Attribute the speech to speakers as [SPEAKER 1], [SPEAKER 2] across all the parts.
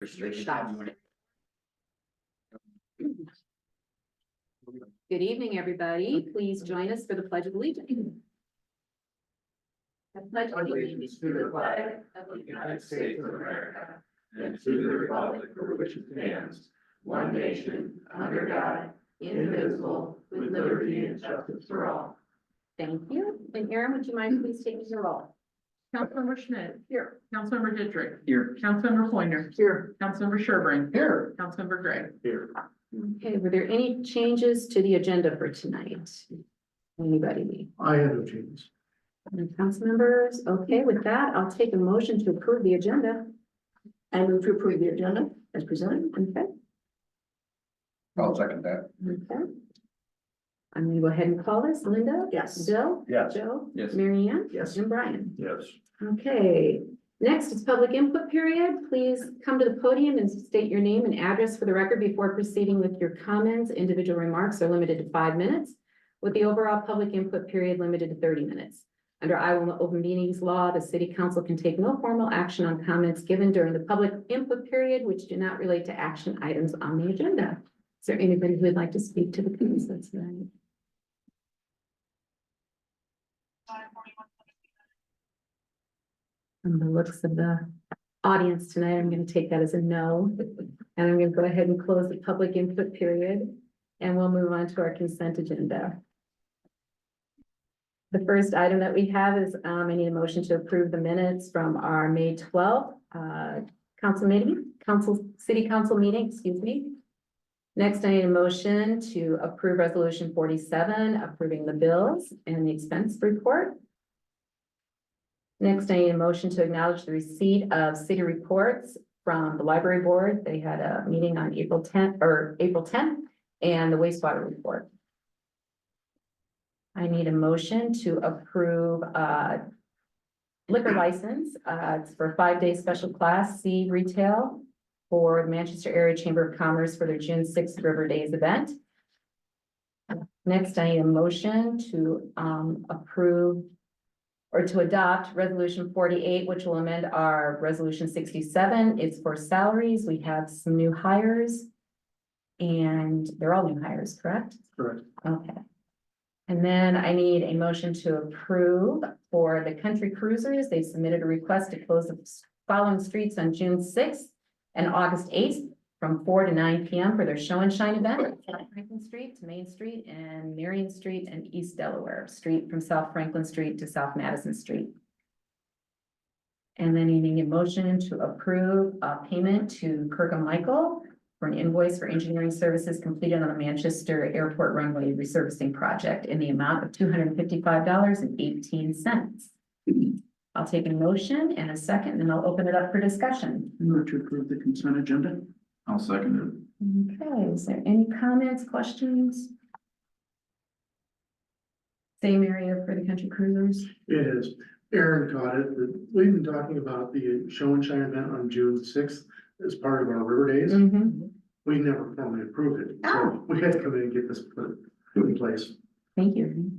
[SPEAKER 1] Good evening, everybody. Please join us for the Pledge of Allegiance. I pledge allegiance to the flag of the
[SPEAKER 2] United States of America, and to the republic for which it stands, one nation, under God, indivisible, with liberty and justice for all.
[SPEAKER 1] Thank you. And Erin, would you mind please taking your roll?
[SPEAKER 3] Councilmember Schmidt.
[SPEAKER 1] Here.
[SPEAKER 3] Councilmember Dittrich.
[SPEAKER 2] Here.
[SPEAKER 3] Councilmember Pointer.
[SPEAKER 1] Here.
[SPEAKER 3] Councilmember Sherburne.
[SPEAKER 2] Here.
[SPEAKER 3] Councilmember Gray.
[SPEAKER 2] Here.
[SPEAKER 1] Okay, were there any changes to the agenda for tonight? Anybody?
[SPEAKER 2] I have no changes.
[SPEAKER 1] And council members? Okay, with that, I'll take a motion to approve the agenda. I move to approve the agenda as presented. Okay.
[SPEAKER 2] I'll second that.
[SPEAKER 1] Okay. I'm gonna go ahead and call this. Linda?
[SPEAKER 3] Yes.
[SPEAKER 1] Bill?
[SPEAKER 2] Yes.
[SPEAKER 1] Joe?
[SPEAKER 2] Yes.
[SPEAKER 1] Mary Ann?
[SPEAKER 2] Yes.
[SPEAKER 1] And Brian?
[SPEAKER 2] Yes.
[SPEAKER 1] Okay, next is public input period. Please come to the podium and state your name and address for the record before proceeding with your comments. Individual remarks are limited to 5 minutes, with the overall public input period limited to 30 minutes. Under Iowa Open Meetings Law, the city council can take no formal action on comments given during the public input period, which do not relate to action items on the agenda. Is there anybody who would like to speak to the comments tonight? From the looks of the audience tonight, I'm going to take that as a no. And I'm going to go ahead and close the public input period, and we'll move on to our consent agenda. The first item that we have is, I need a motion to approve the minutes from our May 12th, city council meeting, excuse me. Next, I need a motion to approve resolution 47, approving the bills and the expense report. Next, I need a motion to acknowledge the receipt of city reports from the library board. They had a meeting on April 10th, and the wastewater report. I need a motion to approve liquor license. It's for a 5-day special class C retail for the Manchester Area Chamber of Commerce for their June 6th River Days event. Next, I need a motion to approve or to adopt resolution 48, which will amend our resolution 67. It's for salaries. We have some new hires, and they're all new hires, correct?
[SPEAKER 2] Correct.
[SPEAKER 1] Okay. And then I need a motion to approve for the Country Cruisers. They submitted a request to close the following streets on June 6th and August 8th from 4 to 9 p.m. for their show and shine event. South Franklin Street to Main Street and Marion Street and East Delaware Street from South Franklin Street to South Madison Street. And then needing a motion to approve a payment to Kirkham Michael for an invoice for engineering services completed on the Manchester Airport runway resurfacing project in the amount of $255.18. I'll take a motion and a second, and I'll open it up for discussion.
[SPEAKER 2] Move to approve the consent agenda. I'll second
[SPEAKER 1] Okay, is there any comments, questions? Same area for the Country Cruisers?
[SPEAKER 4] It is. Aaron caught it. We've been talking about the show and shine event on June 6th as part of our River Days. We never formally approved it.
[SPEAKER 1] Oh.
[SPEAKER 4] So we had to come in and get this put in place.
[SPEAKER 1] Thank you.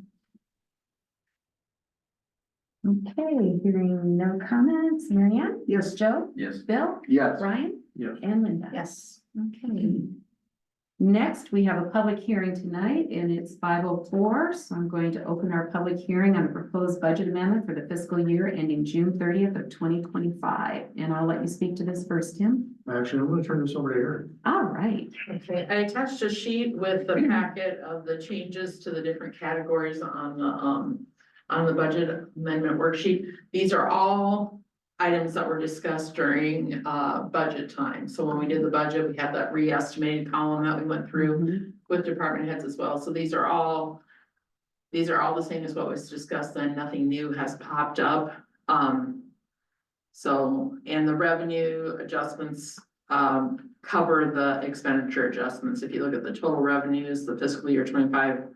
[SPEAKER 1] Okay, hearing no comments. Mary Ann?
[SPEAKER 4] Yes.
[SPEAKER 1] Joe?
[SPEAKER 2] Yes.
[SPEAKER 1] Bill?
[SPEAKER 2] Yes.
[SPEAKER 1] Brian?
[SPEAKER 4] Yes.
[SPEAKER 1] And Linda?
[SPEAKER 3] Yes.
[SPEAKER 1] Okay. Next, we have a public hearing tonight, and it's 5:04, so I'm going to open our public hearing on a proposed budget amendment for the fiscal year ending June 30th of 2025. And I'll let you speak to this first, Tim.
[SPEAKER 4] Actually, I'm gonna turn this over to Aaron.
[SPEAKER 1] All right.
[SPEAKER 3] Okay, I attached a sheet with the packet of the changes to the different categories on the budget amendment worksheet. These are all items that were discussed during budget time. So when we did the budget, we had that re-estimated column that we went through with department heads as well. So these are all the same as what was discussed then. Nothing new has popped up. So, and the revenue adjustments cover the expenditure adjustments. If you look at the total revenues, the fiscal year 25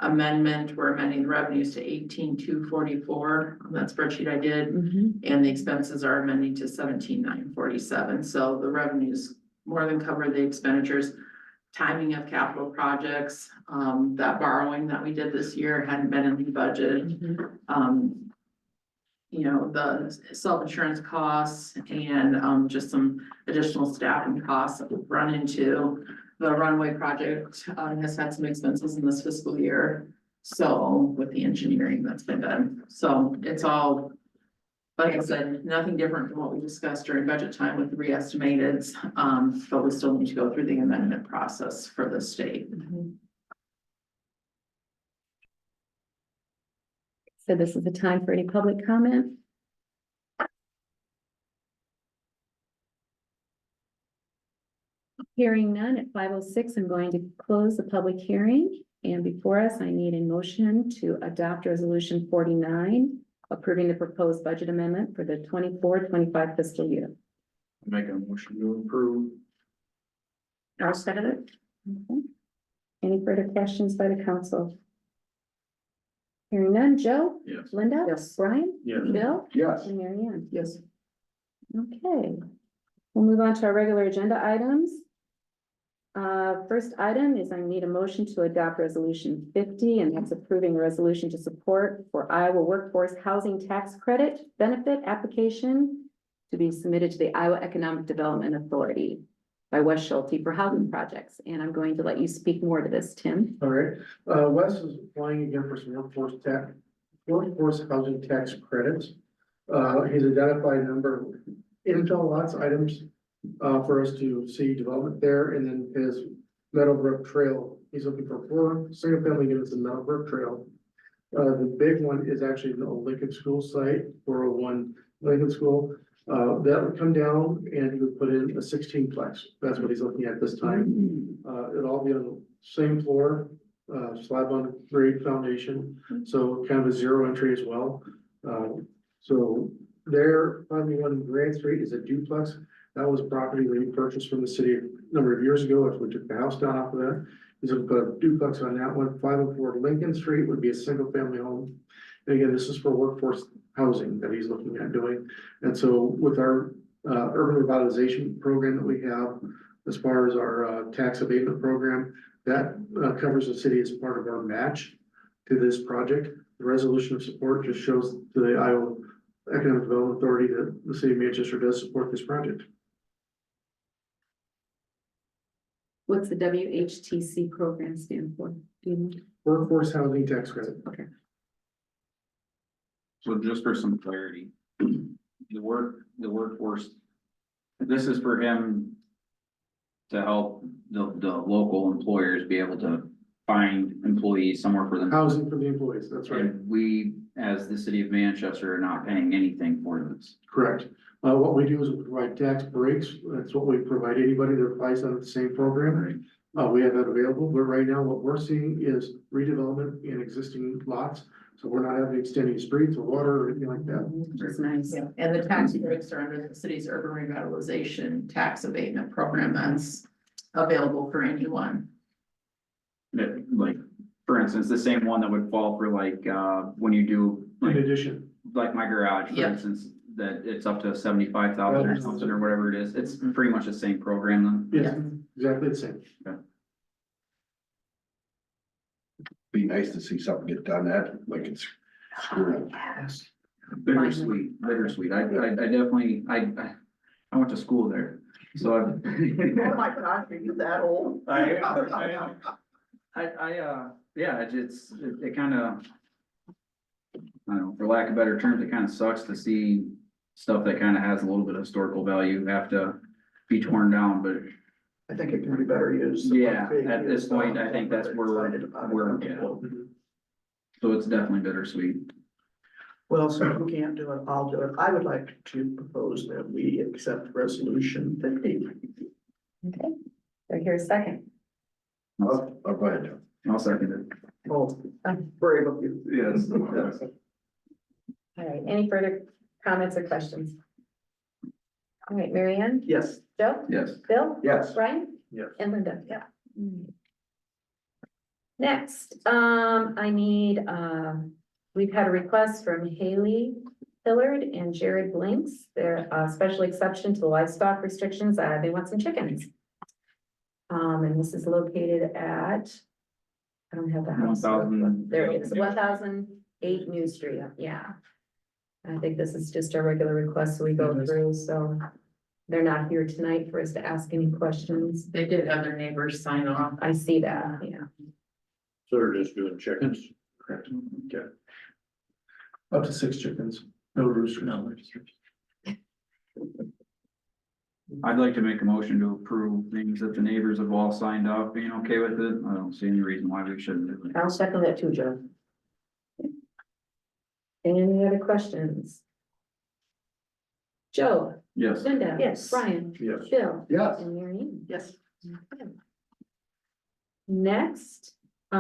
[SPEAKER 3] amendment, we're amending the revenues to 18,244 on that spreadsheet I did. And the expenses are amending to 17,947. So the revenues more than cover the expenditures. Timing of capital projects, that borrowing that we did this year hadn't been in the budget. you know, the self-insurance costs and, just some additional staffing costs that we've run into. The runway project, has had some expenses in this fiscal year. So with the engineering that's been done, so it's all, like I said, nothing different from what we discussed during budget time with the re-estimated. But we still need to go through the amendment process for the state.
[SPEAKER 1] So this is the time for any public comment. Hearing none at 5:06, I'm going to close the public hearing. And before us, I need a motion to adopt resolution 49, approving the proposed budget amendment for the 24-25 fiscal year.
[SPEAKER 2] Make a motion to approve.
[SPEAKER 1] I'll second it. Okay. Any further questions by the council? Hearing none, Joe,
[SPEAKER 2] Yes.
[SPEAKER 1] Linda?
[SPEAKER 3] Yes.
[SPEAKER 1] Brian?
[SPEAKER 2] Yes.
[SPEAKER 1] Bill?
[SPEAKER 2] Yes.
[SPEAKER 1] And Mary Ann?
[SPEAKER 3] Yes.
[SPEAKER 1] Okay, we'll move on to our regular agenda items. First item is I need a motion to adopt resolution 50, and that's approving a resolution to support for Iowa Workforce Housing Tax Credit Benefit application to be submitted to the Iowa Economic Development Authority by Wes Schulte for housing projects. And I'm going to let you speak more to this, Tim.
[SPEAKER 4] All right, Wes is applying again for some workforce housing tax credits. He's identified a number of infill lots items for us to see development there, and then his Meadowbrook Trail, he's looking for 4 single family units in Meadowbrook Trail. The big one is actually the old Lincoln School site, 401 Lincoln School. That would come down and he would put in a 16-plex. That's what he's looking at this time. It'll all be on the same floor, slab on grade foundation, so kind of a zero entry as well. So there, 501 Grand Street is a duplex. That was property we purchased from the city a number of years ago after we took the house down off of that. He's gonna put a duplex on that one. 504 Lincoln Street would be a single family home. And again, this is for workforce housing that he's looking at doing. And so with our urban revitalization program that we have, as far as our tax abatement program, that covers the city as part of our match to this project. The resolution of support just shows to the Iowa Economic Development Authority that the city of Manchester does support this project.
[SPEAKER 1] What's the WHTC program stand for? Do you know?
[SPEAKER 4] Workforce housing tax credit.
[SPEAKER 5] So just for some clarity, the workforce, this is for him to help the local employers be able to find employees somewhere for them.
[SPEAKER 4] Housing for the employees, that's right.
[SPEAKER 5] And we, as the city of Manchester, are not paying anything for this.
[SPEAKER 4] Correct. What we do is we provide tax breaks. That's what we provide anybody that applies under the same program. We have that available, but right now what we're seeing is redevelopment in existing lots. So we're not having extending streets or water or anything like that.
[SPEAKER 1] Which is nice.
[SPEAKER 3] Yeah, and the tax breaks are under the city's urban revitalization tax abatement program that's available for anyone.
[SPEAKER 5] That, like, for instance, the same one that would fall for like, when you do,
[SPEAKER 4] In
[SPEAKER 5] like,
[SPEAKER 4] addition,
[SPEAKER 5] like my garage, for
[SPEAKER 3] Yep.
[SPEAKER 5] instance, that it's up to 75,000 or something or whatever it is. It's pretty much the same program then.
[SPEAKER 4] yes, exactly the same.
[SPEAKER 6] Be nice to see something get done that, like it's.
[SPEAKER 5] Bittersweet, bittersweet. I definitely, I went to school there, so
[SPEAKER 7] Oh my gosh, are you that old?
[SPEAKER 5] yeah, it kind of, I don't know, for lack of better terms, it kind of sucks to see stuff that kind of has a little bit of historical value have to be torn down, but
[SPEAKER 7] I think it can be better used.
[SPEAKER 5] yeah, at this point, I think that's where we're, yeah. So it's definitely bittersweet.
[SPEAKER 7] Well, since we can't do it, I'll do it. I would like to propose that we accept resolution 50.
[SPEAKER 1] Okay, so here's a second.
[SPEAKER 6] Oh, go ahead, Joe.
[SPEAKER 5] I'll second it.
[SPEAKER 7] Oh, brave of you.
[SPEAKER 6] Yes.
[SPEAKER 1] All right, any further comments or questions? All right, Mary Ann,
[SPEAKER 7] Yes.
[SPEAKER 1] Joe,
[SPEAKER 5] Yes.
[SPEAKER 1] Bill,
[SPEAKER 6] Yes.
[SPEAKER 1] Brian?
[SPEAKER 4] Yes.
[SPEAKER 1] And Linda, yeah. Next, I need, we've had a request from Haley Hillard and Jared Blinks. They're a special exception to the livestock restrictions. They want some chickens. And this is located at, I don't have the house.
[SPEAKER 5] 1000.
[SPEAKER 1] There it is, 1008 New Street, yeah. I think this is just a regular request, so we go through, so they're not here tonight for us to ask any questions.
[SPEAKER 3] They did have their neighbors sign off.
[SPEAKER 1] I see that, yeah.
[SPEAKER 2] So they're just doing chickens.
[SPEAKER 4] Correct.
[SPEAKER 2] Okay.
[SPEAKER 4] Up to 6 chickens, no roosters.
[SPEAKER 7] No.
[SPEAKER 5] I'd like to make a motion to approve things that the neighbors have all signed off being okay with it. I don't see any reason why we shouldn't do it.
[SPEAKER 1] I'll second that too, Joe. Any other questions? Joe,
[SPEAKER 5] Yes.
[SPEAKER 1] Linda.
[SPEAKER 7] Yes.
[SPEAKER 1] Brian,
[SPEAKER 2] Yes.
[SPEAKER 1] Bill,
[SPEAKER 4] Yes.
[SPEAKER 1] and Mary Ann.
[SPEAKER 7] Yes.
[SPEAKER 1] Okay. Next, we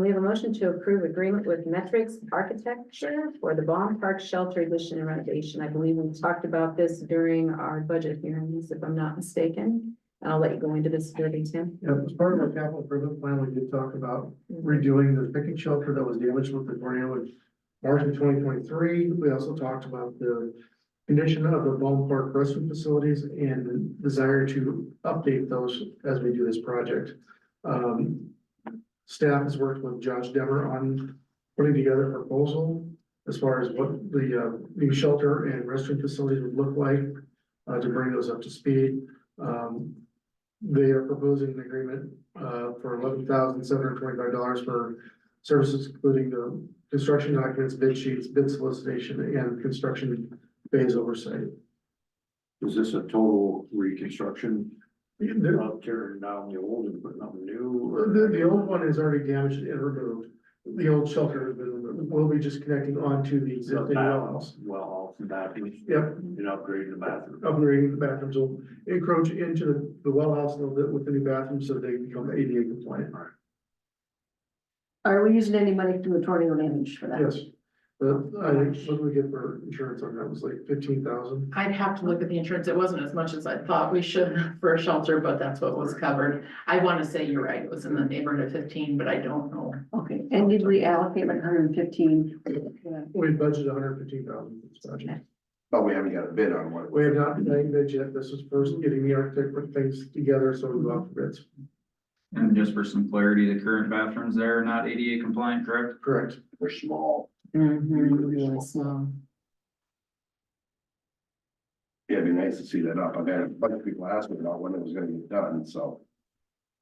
[SPEAKER 1] have a motion to approve agreement with Metrics Architecture for the Baum Park Shelter addition and renovation. I believe we talked about this during our budget hearings, if I'm not mistaken. I'll let you go into this further, Tim.
[SPEAKER 4] Yeah, as part of our capital improvement plan, we did talk about redoing the picnic shelter that was damaged with the tornado in March of 2023. We also talked about the condition of the Bone Park restroom facilities and the desire to update those as we do this project. Staff has worked with Josh Demmer on putting together a proposal as far as what the new shelter and restroom facilities would look like to bring those up to speed. They are proposing an agreement for $11,725 for services including the construction documents, bid sheets, bid solicitation, and construction phase oversight.
[SPEAKER 2] Is this a total reconstruction?
[SPEAKER 4] The,
[SPEAKER 2] Not tearing down the old and putting up new? or-
[SPEAKER 4] the old one is already damaged and removed. The old shelter has been removed. We'll be just connecting onto the existing well house.
[SPEAKER 2] Well, and bathrooms.
[SPEAKER 4] Yep,
[SPEAKER 2] And upgrading the bathroom.
[SPEAKER 4] upgrading the bathrooms will encroach into the well house a little bit with the new bathrooms so they become ADA compliant.
[SPEAKER 8] Are we using any money from the tornado damage for that?
[SPEAKER 4] Yes. I think what do we get for insurance on that was like 15,000.
[SPEAKER 3] I'd have to look at the insurance. It wasn't as much as I thought we should for a shelter, but that's what was covered. I want to say you're right. It was in the neighborhood of 15, but I don't know.
[SPEAKER 8] Okay, and did we allocate like 115?
[SPEAKER 4] We budgeted 115,000 for this project.
[SPEAKER 6] But we haven't got a bid on what.
[SPEAKER 4] We have not made bids yet. This is first getting the architect put things together, so we go out for bids.
[SPEAKER 5] And just for some clarity, the current bathrooms there are not ADA compliant, correct?
[SPEAKER 4] Correct.
[SPEAKER 6] They're small.
[SPEAKER 1] Really small.
[SPEAKER 6] Yeah, it'd be nice to see that up. I've had a bunch of people ask me about when it was gonna get done, so.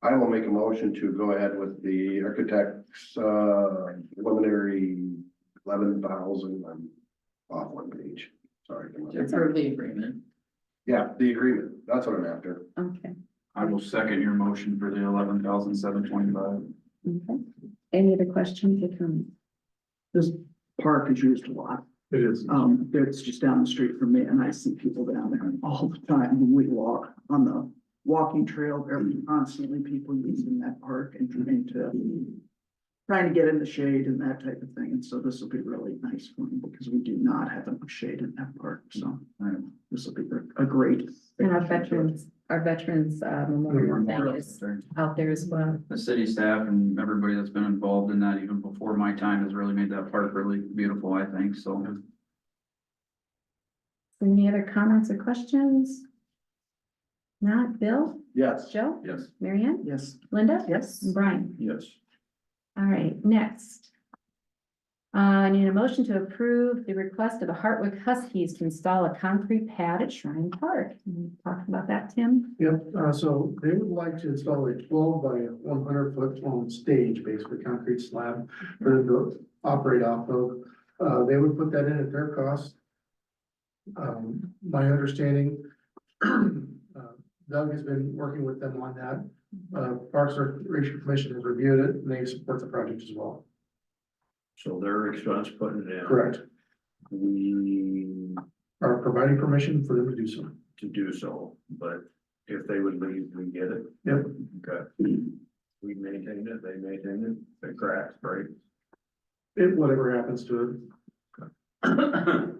[SPEAKER 6] I will make a motion to go ahead with the architect's, preliminary 11,000, I'm off one page, sorry.
[SPEAKER 3] To approve the agreement.
[SPEAKER 6] Yeah, the agreement, that's what I'm after.
[SPEAKER 1] Okay,
[SPEAKER 5] I will second your motion for the 11,725.
[SPEAKER 1] okay. Any other questions or comments?
[SPEAKER 7] This park is used a lot.
[SPEAKER 4] It is.
[SPEAKER 7] It's just down the street from me and I see people down there all the time when we walk on the walking trail. There are constantly people using that park and trying to get in the shade and that type of thing. And so this will be really nice for me because we do not have enough shade in that park. So this will be a great.
[SPEAKER 1] And our veterans memorial thing is out there as well.
[SPEAKER 5] The city staff and everybody that's been involved in that even before my time has really made that park really beautiful, I think, so.
[SPEAKER 1] Any other comments or questions? Not Bill,
[SPEAKER 6] Yes.
[SPEAKER 1] Joe,
[SPEAKER 5] Yes.
[SPEAKER 1] Mary Ann,
[SPEAKER 7] Yes.
[SPEAKER 1] Linda?
[SPEAKER 7] Yes.
[SPEAKER 1] And Brian?
[SPEAKER 2] Yes.
[SPEAKER 1] All right, next. I need a motion to approve the request of the Hartwick Huskies to install a concrete pad at Shrine Park. You talked about that, Tim?
[SPEAKER 4] Yep, so they would like to install a 12 by 100 foot on stage, basically concrete slab for them to operate off of. They would put that in at their cost. My understanding, Doug has been working with them on that. Parks and Recreation Commission has reviewed it and they support the project as well.
[SPEAKER 2] So their expense putting it in.
[SPEAKER 4] Correct.
[SPEAKER 2] We
[SPEAKER 4] Are providing permission for them to do so.
[SPEAKER 2] to do so, but if they would leave, we get it.
[SPEAKER 4] Yep.
[SPEAKER 2] Okay. We maintain it, they maintain it, they crack, right?
[SPEAKER 4] Whatever happens to it.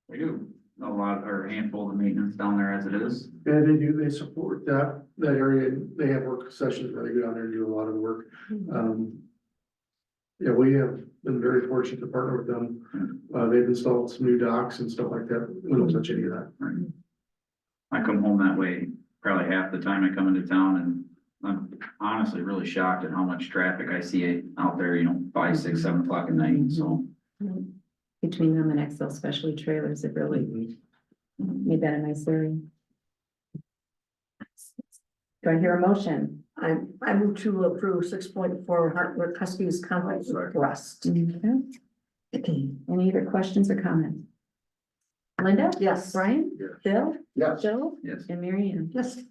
[SPEAKER 5] We do a lot, or a handful of maintenance down there as it is.
[SPEAKER 4] Yeah, they do, they support that area, they have work sessions where they go down there and do a lot of work. Yeah, we have been very fortunate to partner with them. They've installed some new docks and stuff like that, we don't touch any of that.
[SPEAKER 5] I come home that way probably half the time I come into town and I'm honestly really shocked at how much traffic I see out there, 5, 6, 7 o'clock at night, so.
[SPEAKER 1] Between them and XL Specialty Trailers, it really made that a nice area. Do I hear a motion?
[SPEAKER 8] I move to approve 6.4 Hartwick Huskies Conference Rust.
[SPEAKER 1] Okay. Any other questions or comments? Linda?
[SPEAKER 8] Yes.
[SPEAKER 1] Brian?
[SPEAKER 6] Yes.
[SPEAKER 1] Bill?
[SPEAKER 6] Yes.
[SPEAKER 1] Joe?
[SPEAKER 5] Yes.
[SPEAKER 1] And Mary Ann?
[SPEAKER 8] Yes.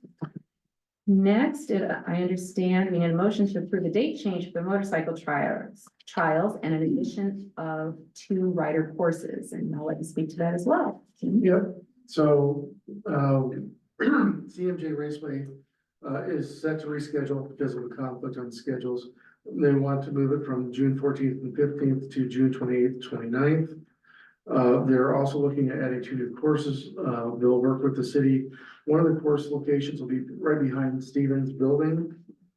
[SPEAKER 1] Next, I understand we need a motion to approve a date change for the motorcycle trials and an addition of 2 rider courses, and I'll let you speak to that as well.
[SPEAKER 4] Yep, so, CMJ Raceway, is set to reschedule because of a conflict on schedules. They want to move it from June 14th and 15th to June 28th, 29th. They're also looking at adding 2 new courses. They'll work with the city. One of the course locations will be right behind Stevens Building,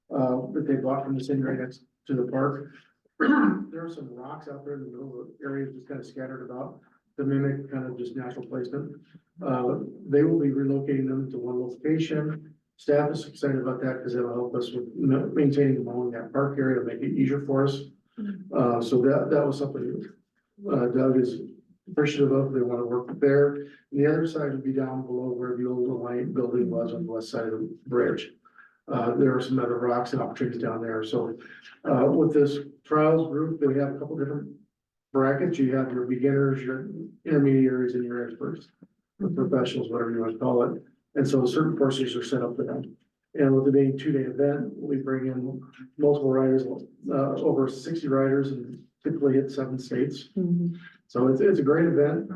[SPEAKER 4] that they bought from the city right next to the park. There are some rocks out there in the middle of the area, just kind of scattered about to mimic kind of just natural placement. They will be relocating them to one location. Staff is excited about that because it'll help us with maintaining and mowing that park area to make it easier for us. So that was something Doug is appreciative of. They want to work there. And the other side would be down below where the old Alliant building was on the west side of the bridge. There are some other rocks and opportunities down there. So with this trials group, they have a couple different brackets. You have your beginners, your intermediaries, and your experts, or professionals, whatever you want to call it. And so certain courses are set up for them. And with it being a 2-day event, we bring in multiple riders, over 60 riders, and typically hit 7 states. So it's a great event.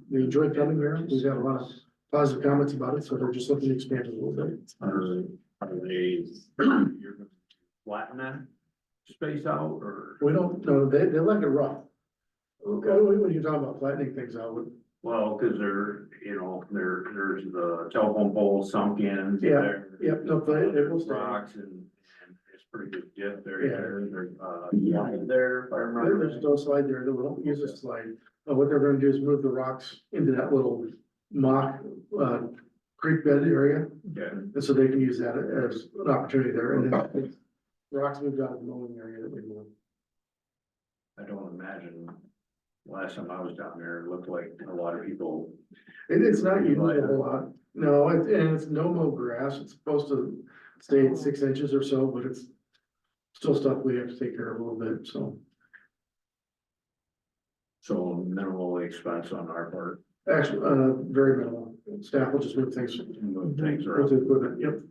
[SPEAKER 4] We enjoy coming here. We've had a lot of positive comments about it, so they're just looking to expand it a little bit.
[SPEAKER 2] Are they, you're gonna flatten that space out or?
[SPEAKER 4] We don't know, they like it rough. When you're talking about flattening things out,
[SPEAKER 2] Well, cause there, there's the telephone pole sunk in.
[SPEAKER 4] Yeah,
[SPEAKER 2] there.
[SPEAKER 4] yep, no, it will stay.
[SPEAKER 2] Rocks and it's pretty good dip there.
[SPEAKER 4] Yeah.
[SPEAKER 2] There, if I remember.
[SPEAKER 4] There's no slide there, they won't use a slide. What they're gonna do is move the rocks into that little mock, creek bed area.
[SPEAKER 2] Yeah.
[SPEAKER 4] And so they can use that as an opportunity there, and then rocks moved out of the mowing area that we moved.
[SPEAKER 2] I don't imagine, last time I was down there, it looked like a lot of people.
[SPEAKER 4] It's not used a whole lot, no, and it's no mow grass, it's supposed to stay at 6 inches or so, but it's still stuff we have to take care of a little bit, so.
[SPEAKER 2] So minimal expense on our part.
[SPEAKER 4] Actually, very minimal, staff will just move things.
[SPEAKER 2] Move things
[SPEAKER 4] With
[SPEAKER 2] around.
[SPEAKER 4] the equipment, yep.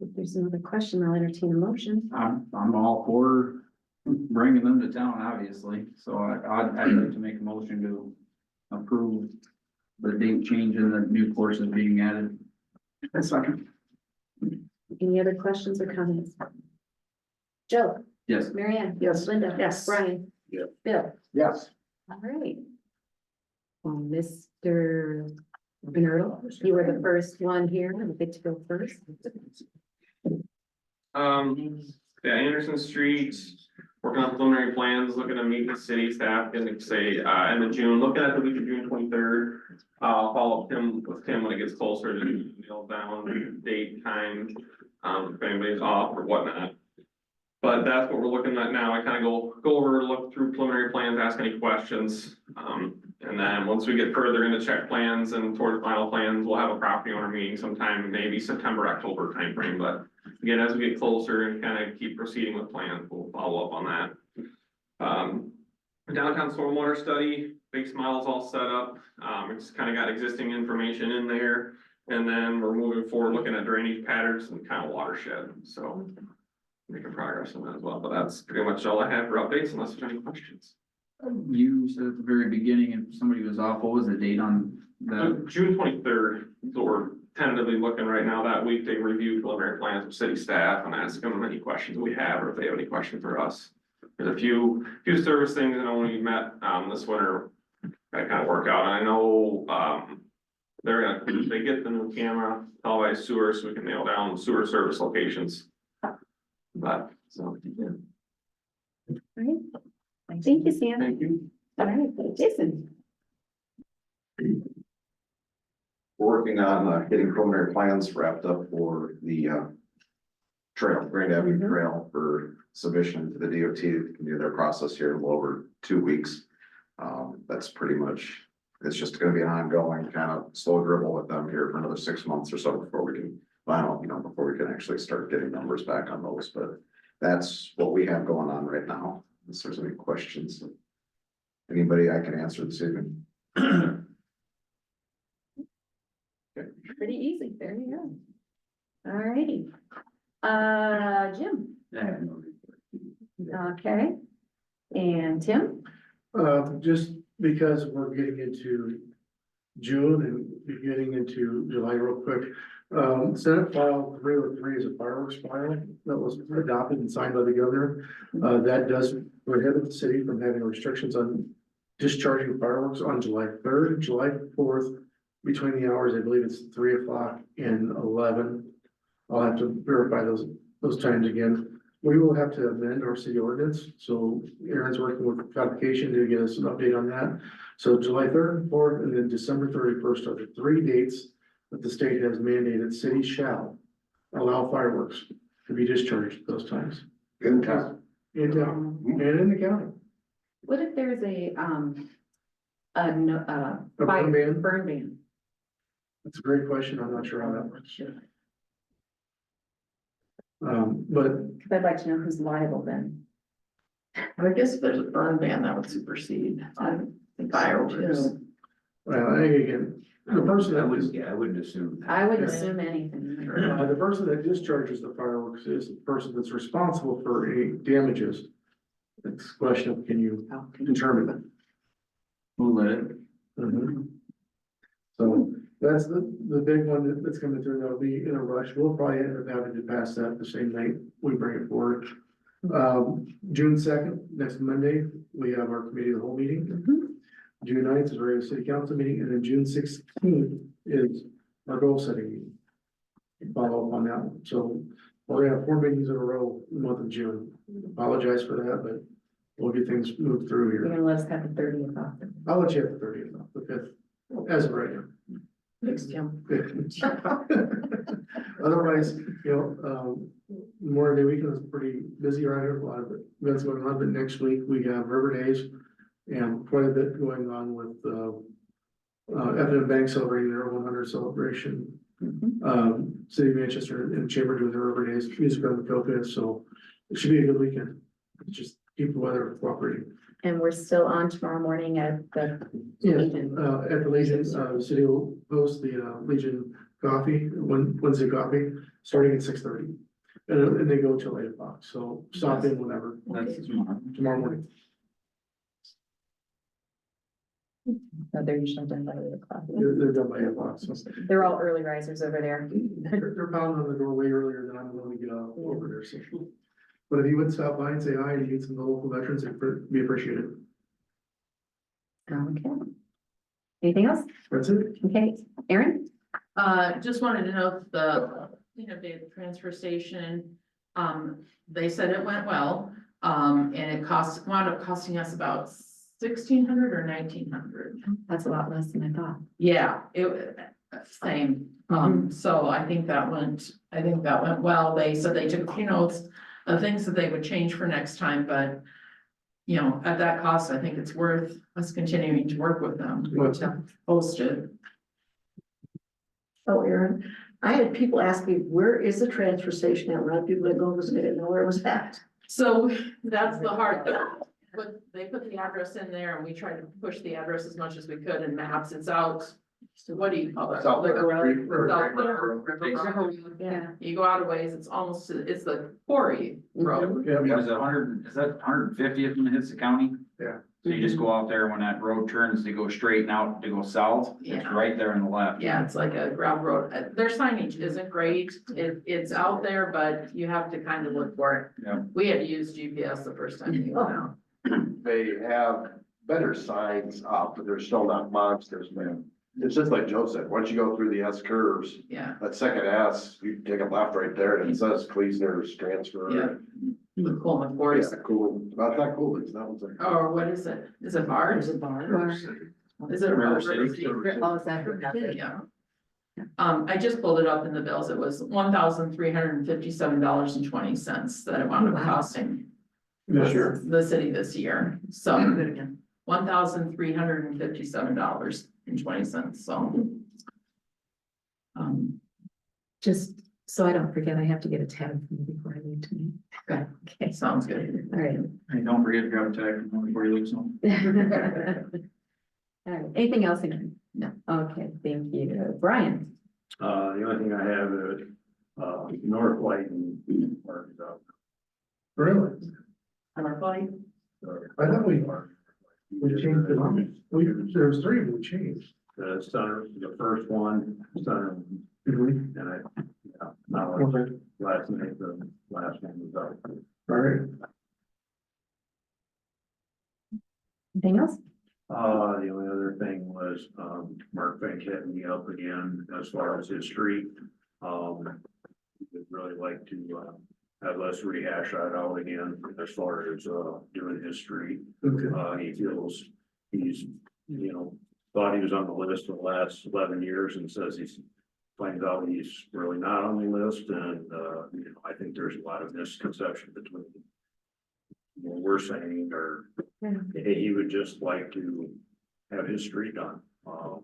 [SPEAKER 1] If there's another question, I'll entertain a motion.
[SPEAKER 5] I'm all for bringing them to town, obviously, so I'd like to make a motion to approve the date change and the new courses being added.
[SPEAKER 7] That's second.
[SPEAKER 1] Any other questions or comments? Joe?
[SPEAKER 5] Yes.
[SPEAKER 1] Mary Ann?
[SPEAKER 7] Yes.
[SPEAKER 1] Linda?
[SPEAKER 8] Yes.
[SPEAKER 1] Brian?
[SPEAKER 2] Yep.
[SPEAKER 1] Bill?
[SPEAKER 6] Yes.
[SPEAKER 1] All right. Well, Mr. Bernardo, you were the first one here, I'm get to go first.
[SPEAKER 9] Yeah, Anderson Street, working on preliminary plans, looking to meet with city staff and say, end of June, looking at the week of June 23rd. I'll follow up with Tim when it gets closer to nail down date, time, if anybody's off or whatnot. But that's what we're looking at now. I kind of go over, look through preliminary plans, ask any questions. And then once we get further into check plans and toward final plans, we'll have a property owner meeting sometime, maybe September, October timeframe, but again, as we get closer and kind of keep proceeding with plans, we'll follow up on that. Downtown stormwater study, base model's all set up. It's kind of got existing information in there. And then we're moving forward, looking at drainage patterns and kind of watershed, so making progress on that as well, but that's pretty much all I have for updates unless there's any questions.
[SPEAKER 5] You said at the very beginning, if somebody was off, what was the date on that?
[SPEAKER 9] June 23rd, so we're tentatively looking right now that week, they review preliminary plans with city staff and ask them any questions we have, or if they have any questions for us. There's a few service things that only met, this winter, that kind of work out, and I know, they get the new camera, televised sewer, so we can nail down sewer service locations. But, so, yeah,
[SPEAKER 1] All right. Thank you, Sam.
[SPEAKER 9] thank you.
[SPEAKER 1] All right, Jason.
[SPEAKER 10] we're working on getting preliminary plans wrapped up for the trail, Grand Avenue
[SPEAKER 1] Mhm.
[SPEAKER 10] Trail for submission to the DOT. They can do their process here in a little over 2 weeks. That's pretty much, it's just gonna be an ongoing kind of slow dribble with them here for another 6 months or so before we can, well, before we can actually start getting numbers back on those, but that's what we have going on right now. If there's any questions, anybody I can answer this evening.
[SPEAKER 1] Pretty easy, there you go. All righty. Jim,
[SPEAKER 5] I have no report.
[SPEAKER 1] okay. And Tim?
[SPEAKER 4] Just because we're getting into June and we're getting into July real quick. Senate File 303 is a fireworks file that was adopted and signed by the governor. That does prohibit the city from having restrictions on discharging fireworks on July 3rd, July 4th, between the hours, I believe it's 3 o'clock and 11. I'll have to verify those times again. We will have to amend our city ordinance, so Aaron's working with codification to get us an update on that. So July 3rd and 4th, and then December 31st are the 3 dates that the state has mandated cities shall allow fireworks to be discharged those times.
[SPEAKER 6] In town.
[SPEAKER 4] In town and in the county.
[SPEAKER 1] What if there's a
[SPEAKER 4] A burn
[SPEAKER 1] fire
[SPEAKER 4] ban?
[SPEAKER 1] burn ban?
[SPEAKER 4] That's a great question. I'm not sure how that works. But
[SPEAKER 1] Cause I'd like to know who's liable then.
[SPEAKER 3] I guess if there's a burn ban, that would supersede fireworks.
[SPEAKER 4] I think again, the person that was,
[SPEAKER 5] I wouldn't assume. that.
[SPEAKER 1] I wouldn't assume anything.
[SPEAKER 4] the person that discharges the fireworks is the person that's responsible for any damages. It's a question of can you determine that?
[SPEAKER 5] Who lit it?
[SPEAKER 4] So that's the big one that's coming through. That'll be in a rush. We'll probably end up having to pass that the same night we bring it forward. June 2nd, next Monday, we have our committee of the whole meeting. June 9th is our regular city council meeting, and then June 16th is our goal setting meeting. Follow up on that one. So we're gonna have 4 meetings in a row in the month of June. Apologize for that, but we'll get things moved through
[SPEAKER 1] You're
[SPEAKER 4] here.
[SPEAKER 1] gonna let us have the 30th off.
[SPEAKER 4] I'll let you have the 30th, off, the 5th, as of right now.
[SPEAKER 3] Thanks, Jim.
[SPEAKER 4] Otherwise, Memorial Day weekend is pretty busy around here, a lot of events going on, but next week we have River Days. And quite a bit going on with, F&M Bank celebrating their 100 celebration. City of Manchester and Chamber doing their River Days, music on the Coca, so it should be a good weekend. Just keep the weather cooperating.
[SPEAKER 1] And we're still on tomorrow morning at the Legion.
[SPEAKER 4] At the Legion, the city will host the Legion coffee, Wednesday coffee, starting at 6:30. And they go till 8 o'clock, so stop in whenever,
[SPEAKER 5] That's tomorrow.
[SPEAKER 4] tomorrow morning.
[SPEAKER 1] No, they're usually done by 8 o'clock.
[SPEAKER 4] They're done by 8 o'clock, so
[SPEAKER 1] They're all early risers over there.
[SPEAKER 4] they're pounding on the door way earlier than I'm going to get out over there, so. But if you would stop by and say hi and meet some of the local veterans, it'd be appreciated.
[SPEAKER 1] Okay. Anything else?
[SPEAKER 4] That's it.
[SPEAKER 1] Okay, Aaron?
[SPEAKER 3] Just wanted to know if the cleanup day at the transfer station, they said it went well. And it wound up costing us about 1,600 or 1,900.
[SPEAKER 1] That's a lot less than I thought.
[SPEAKER 3] Yeah, same. So I think that went well. They said they took a few notes of things that they would change for next time, but at that cost, I think it's worth us continuing to work with them to host it.
[SPEAKER 8] Oh, Aaron, I had people ask me, where is the transfer station? And a lot of people that go visit didn't know where it was at.
[SPEAKER 3] So that's the hard thing. But they put the address in there and we tried to push the address as much as we could in maps. It's out. So what do you call it?
[SPEAKER 6] South
[SPEAKER 3] Liquor Road.
[SPEAKER 6] River
[SPEAKER 3] South
[SPEAKER 6] Road.
[SPEAKER 3] River Road.
[SPEAKER 1] Yeah.
[SPEAKER 3] You go out a ways, it's the quarry road.
[SPEAKER 4] Yeah,
[SPEAKER 5] Is that 150th when it hits the county?
[SPEAKER 4] Yeah.
[SPEAKER 5] So you just go out there when that road turns, to go straight out to go south, it's
[SPEAKER 3] Yeah.
[SPEAKER 5] right there on the left.
[SPEAKER 3] Yeah, it's like a gravel road. Their signage isn't great. It's out there, but you have to kind of look for it.
[SPEAKER 5] Yeah.
[SPEAKER 3] We had to use GPS the first time we went out.
[SPEAKER 6] They have better signs up, but they're still not monsters, man. It's just like Joe said, once you go through the S curves,
[SPEAKER 3] Yeah,
[SPEAKER 6] that second S, you take a left right there and it says Kleesner's transfer.
[SPEAKER 3] the Coleman
[SPEAKER 6] Yeah,
[SPEAKER 3] Forest.
[SPEAKER 6] cool. Not that cool, it's that one's like.
[SPEAKER 3] Or what is it? Is it bars?
[SPEAKER 8] There's a bar.
[SPEAKER 3] Is it a
[SPEAKER 5] River
[SPEAKER 3] River
[SPEAKER 5] City.
[SPEAKER 3] City?
[SPEAKER 1] Oh, is that?
[SPEAKER 3] Yeah. I just pulled it up in the bills. It was $1,357.20 that it wound up costing.
[SPEAKER 4] This year.
[SPEAKER 3] The city this year, so $1,357.20, so.
[SPEAKER 1] Just so I don't forget, I have to get a tab from you before I leave tonight.
[SPEAKER 3] Okay.
[SPEAKER 1] Okay,
[SPEAKER 3] Sounds good.
[SPEAKER 1] all right.
[SPEAKER 5] Hey, don't forget to grab a tag before you leave, so.
[SPEAKER 1] All right, anything else again? No, okay, thank you. Brian?
[SPEAKER 2] The only thing I have is, North Light and Park is out.
[SPEAKER 4] Really?
[SPEAKER 3] Our fight.
[SPEAKER 4] I thought we changed the number. There's three we changed.
[SPEAKER 2] The center, the first one, center,
[SPEAKER 4] Mhm.
[SPEAKER 2] and now
[SPEAKER 4] Okay.
[SPEAKER 2] last night, the last one was out.
[SPEAKER 4] All right.
[SPEAKER 1] Anything else?
[SPEAKER 2] The only other thing was, Mark Fink hit me up again as far as his street. Would really like to, have us rehash that out again as far as, doing his street.
[SPEAKER 4] Okay.
[SPEAKER 2] He feels he's, thought he was on the list for the last 11 years and says finds out he's really not on the list. And, I think there's a lot of misconception between what we're saying, or he would just like to have his street done. So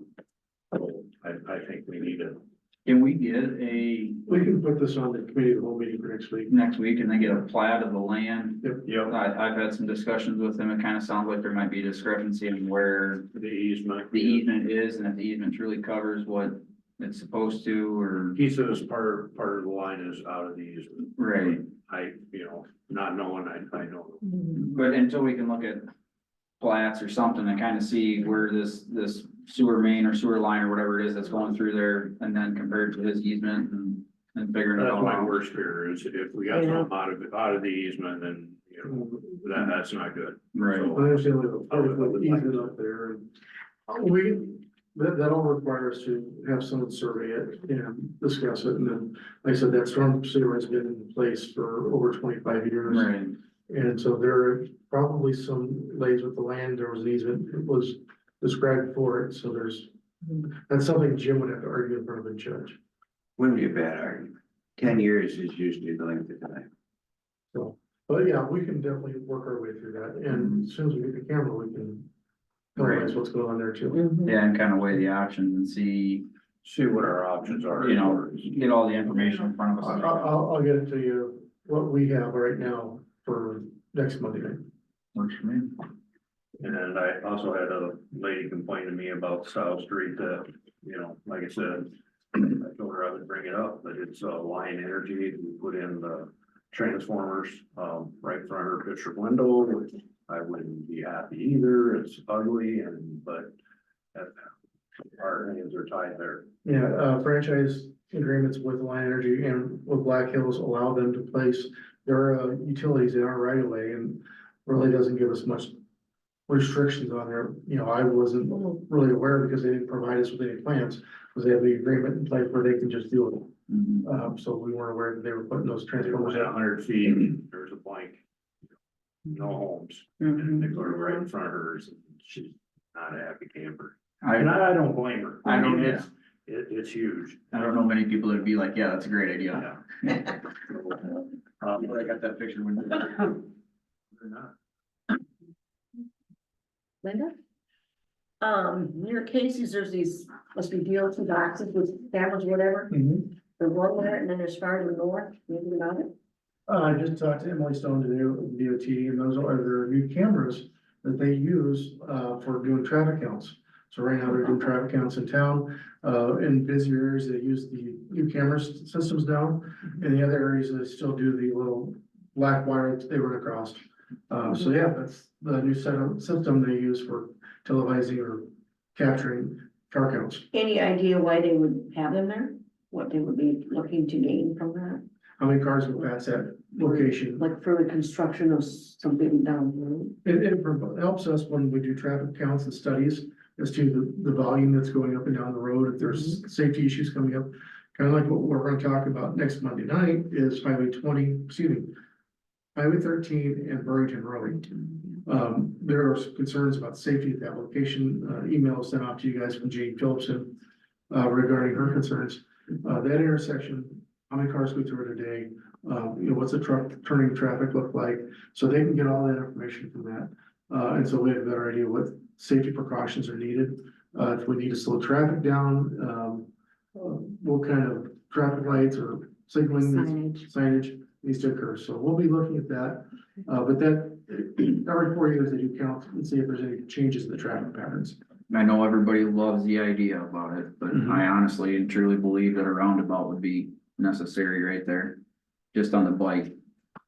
[SPEAKER 2] I think we need to.
[SPEAKER 5] Can we get a,
[SPEAKER 4] We can put this on the committee, the whole meeting for next week.
[SPEAKER 5] next week, and then get a plat of the land?
[SPEAKER 2] Yep.
[SPEAKER 5] I've had some discussions with him. It kind of sounds like there might be a discrepancy in where
[SPEAKER 2] The easement.
[SPEAKER 5] the easement is, and if the easement truly covers what it's supposed to, or.
[SPEAKER 2] He says part of the line is out of the easement.
[SPEAKER 5] Right,
[SPEAKER 2] Not knowing, I know.
[SPEAKER 5] but until we can look at plats or something and kind of see where this sewer main or sewer line or whatever it is that's going through there, and then compared to his easement and figuring it
[SPEAKER 2] That's
[SPEAKER 5] all
[SPEAKER 2] my
[SPEAKER 5] out.
[SPEAKER 2] worst fear is if we got some out of the easement, then, that's not good.
[SPEAKER 5] Right.
[SPEAKER 4] I understand the easement up there. That'll require us to have someone survey it and discuss it. And then, like I said, that storm sewer has been in place for over 25 years.
[SPEAKER 5] Right,
[SPEAKER 4] And so there are probably some lays with the land, there was an easement, it was described for it, so that's something Jim would have to argue in front of a judge.
[SPEAKER 11] Wouldn't be a bad argument. 10 years is usually the length of time.
[SPEAKER 4] So, but yeah, we can definitely work our way through that, and as soon as we get the camera, we can realize what's going on there too.
[SPEAKER 5] yeah, and kind of weigh the options and see,
[SPEAKER 2] What our options are.
[SPEAKER 5] get all the information in front of us.
[SPEAKER 4] I'll get it to you, what we have right now for next Monday night.
[SPEAKER 5] Works for me.
[SPEAKER 2] And I also had a lady complain to me about South Street that, like I said, I told her I would bring it up, but it's Lion Energy. We put in the transformers, right in front of her picture window, which I wouldn't be happy either. It's ugly but our hands are tied there.
[SPEAKER 4] Yeah, franchise agreements with Lion Energy and with Black Hills allow them to place their utilities in our right of way, and really doesn't give us much restrictions on there. I wasn't really aware because they didn't provide us with any plans, because they have the agreement in place where they can just do it.
[SPEAKER 5] Mhm.
[SPEAKER 4] So we weren't aware that they were putting those
[SPEAKER 2] It was
[SPEAKER 4] transformers
[SPEAKER 2] at
[SPEAKER 4] in.
[SPEAKER 2] 100 feet, there's a blank. No homes, and they go right in front of hers, and she's not a happy camper. And I don't blame her.
[SPEAKER 5] I don't,
[SPEAKER 2] mean, it's huge.
[SPEAKER 5] I don't know many people that'd be like, yeah, that's a great idea.
[SPEAKER 2] Yeah.
[SPEAKER 5] I got that picture when.
[SPEAKER 2] They're not.
[SPEAKER 1] Linda?
[SPEAKER 8] Near Casey's, there's these, must be DOT boxes with cameras, whatever.
[SPEAKER 4] Mhm.
[SPEAKER 8] There's one there, and then there's far to the north, maybe about it.
[SPEAKER 4] I just talked to Emily Stone, the DOT, and those are their new cameras that they use for doing traffic counts. So right now they're doing traffic counts in town, in busy areas, they use the new camera systems down. In the other areas, they still do the little black wire that they run across. So yeah, that's the new system they use for televising or capturing car counts.
[SPEAKER 8] Any idea why they would have them there? What they would be looking to gain from that?
[SPEAKER 4] How many cars will pass that location?
[SPEAKER 8] Like for the construction of something down the road?
[SPEAKER 4] It helps us when we do traffic counts and studies as to the volume that's going up and down the road, if there's safety issues coming up. Kind of like what we're gonna talk about next Monday night is Highway 13 and Burrington Road. There are concerns about safety at that location, emails sent out to you guys from Jane Phillipson. regarding her concerns. That intersection, how many cars go through it a day? What's the truck turning traffic look like? So they can get all that information from that. And so we have a better idea what safety precautions are needed. If we need to slow traffic down, what kind of traffic lights or signaling signage needs to occur. So we'll be looking at that. But that, every 4 years they do count and see if there's any changes in the traffic patterns.
[SPEAKER 5] I know everybody loves the idea about it, but
[SPEAKER 4] Mhm.
[SPEAKER 5] I honestly and truly believe that a roundabout would be necessary right there. Just on the bike,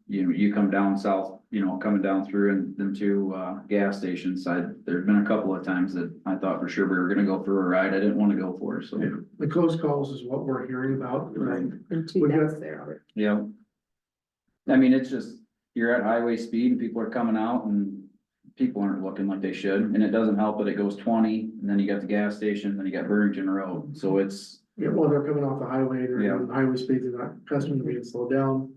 [SPEAKER 5] you come down south, coming down through and them two, gas stations. There's been a couple of times that I thought for sure we were gonna go for a ride I didn't wanna go for, so.
[SPEAKER 4] Yeah. The close calls is what we're hearing about.
[SPEAKER 5] Right.
[SPEAKER 1] And two
[SPEAKER 4] We got-
[SPEAKER 1] deaths there already.
[SPEAKER 5] Yeah. I mean, it's just, you're at highway speed and people are coming out and people aren't looking like they should, and it doesn't help that it goes 20, and then you got the gas station, then you got Burrington Road, so it's,
[SPEAKER 4] Yeah, well, they're coming off the highway, they're
[SPEAKER 5] Yeah.
[SPEAKER 4] on highway speeds, they're not accustomed to being slowed down.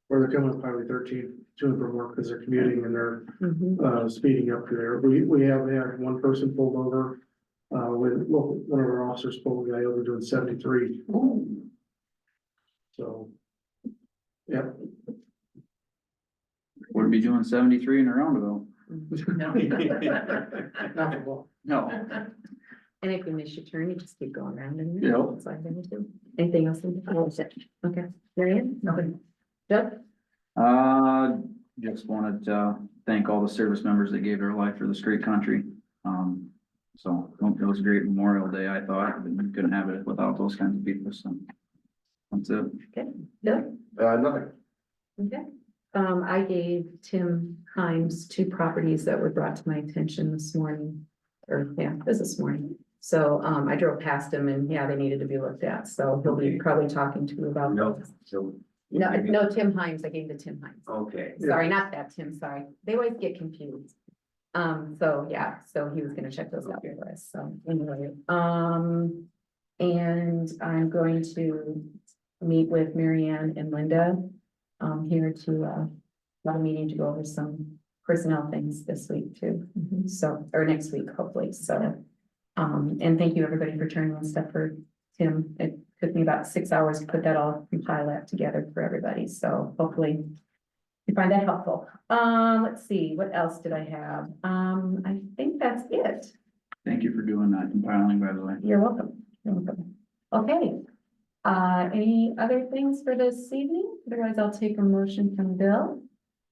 [SPEAKER 4] Or they're coming up Highway 13 to and from work because they're commuting and they're
[SPEAKER 1] Mhm.
[SPEAKER 4] speeding up to there. We have had one person pulled over. One of our officers pulled a guy over doing 73. So. Yep.
[SPEAKER 5] would be doing 73 in a roundabout.
[SPEAKER 4] Not for long.
[SPEAKER 5] No.
[SPEAKER 1] And if you miss your turn, you just keep going around and.
[SPEAKER 5] Yep.
[SPEAKER 1] That's what I'm gonna do. Anything else? Okay, Marianne? Nothing. Doug?
[SPEAKER 5] Just wanted to thank all the service members that gave their life for this great country. So it was a great Memorial Day, I thought, but you couldn't have it without those kinds of people, so. That's it.
[SPEAKER 1] Doug?
[SPEAKER 6] Nothing.
[SPEAKER 1] Okay. I gave Tim Himes 2 properties that were brought to my attention this morning. Or, yeah, it was this morning. So, I drove past them and yeah, they needed to be looked at. So he'll be probably talking to you about
[SPEAKER 11] No,
[SPEAKER 1] those.
[SPEAKER 11] so,
[SPEAKER 1] No, Tim Himes. I gave the Tim Himes.
[SPEAKER 11] okay.
[SPEAKER 1] Sorry, not that Tim, sorry. They always get confused. So yeah, so he was gonna check those out for us, so anyway, and I'm going to meet with Marianne and Linda. Here to, have a meeting to go over some personnel things this week too, so, or next week, hopefully, so. And thank you everybody for turning in stuff for Tim. It took me about 6 hours to put that all, compile that together for everybody, so hopefully you find that helpful. Let's see, what else did I have? I think that's it.
[SPEAKER 5] Thank you for doing that compiling, by the way.
[SPEAKER 1] You're welcome. You're welcome. Okay. Any other things for this evening? Otherwise, I'll take a motion from Bill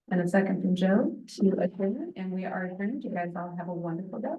[SPEAKER 1] and a second from Joe to adjourn, and we are adjourned. You guys all have a wonderful day.